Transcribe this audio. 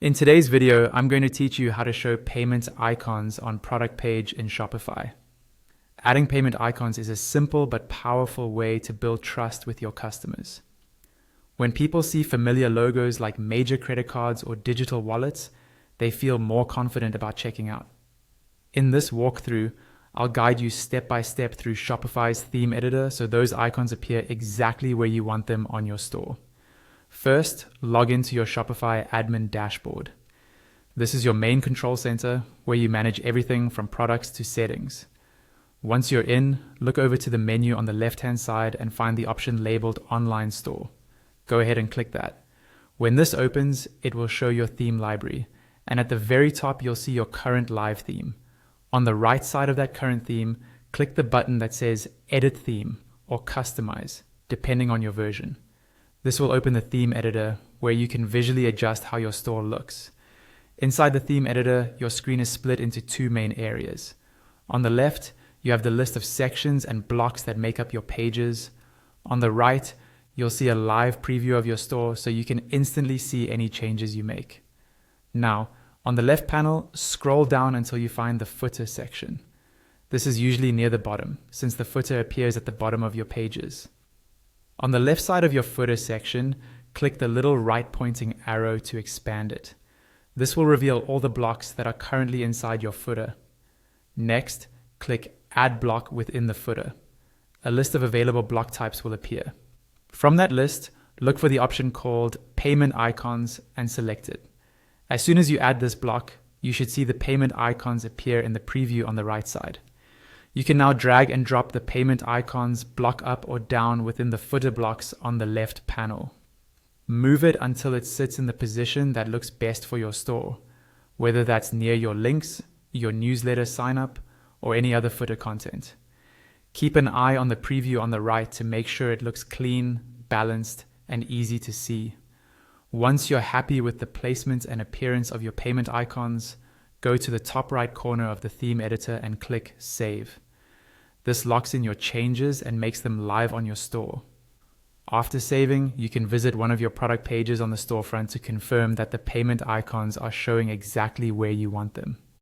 In today's video, I'm going to teach you how to show payment icons on product page in Shopify. Adding payment icons is a simple but powerful way to build trust with your customers. When people see familiar logos like major credit cards or digital wallets, they feel more confident about checking out. In this walkthrough, I'll guide you step by step through Shopify's theme editor so those icons appear exactly where you want them on your store. First, log into your Shopify admin dashboard. This is your main control center where you manage everything from products to settings. Once you're in, look over to the menu on the left-hand side and find the option labeled Online Store. Go ahead and click that. When this opens, it will show your theme library, and at the very top you'll see your current live theme. On the right side of that current theme, click the button that says Edit Theme or Customize, depending on your version. This will open the theme editor where you can visually adjust how your store looks. Inside the theme editor, your screen is split into two main areas. On the left, you have the list of sections and blocks that make up your pages. On the right, you'll see a live preview of your store so you can instantly see any changes you make. Now, on the left panel, scroll down until you find the footer section. This is usually near the bottom, since the footer appears at the bottom of your pages. On the left side of your footer section, click the little right-pointing arrow to expand it. This will reveal all the blocks that are currently inside your footer. Next, click Add Block within the footer. A list of available block types will appear. From that list, look for the option called Payment Icons and select it. As soon as you add this block, you should see the payment icons appear in the preview on the right side. You can now drag and drop the payment icons block up or down within the footer blocks on the left panel. Move it until it sits in the position that looks best for your store, whether that's near your links, your newsletter sign up, or any other footer content. Keep an eye on the preview on the right to make sure it looks clean, balanced, and easy to see. Once you're happy with the placement and appearance of your payment icons, go to the top right corner of the theme editor and click Save. This locks in your changes and makes them live on your store. After saving, you can visit one of your product pages on the storefront to confirm that the payment icons are showing exactly where you want them.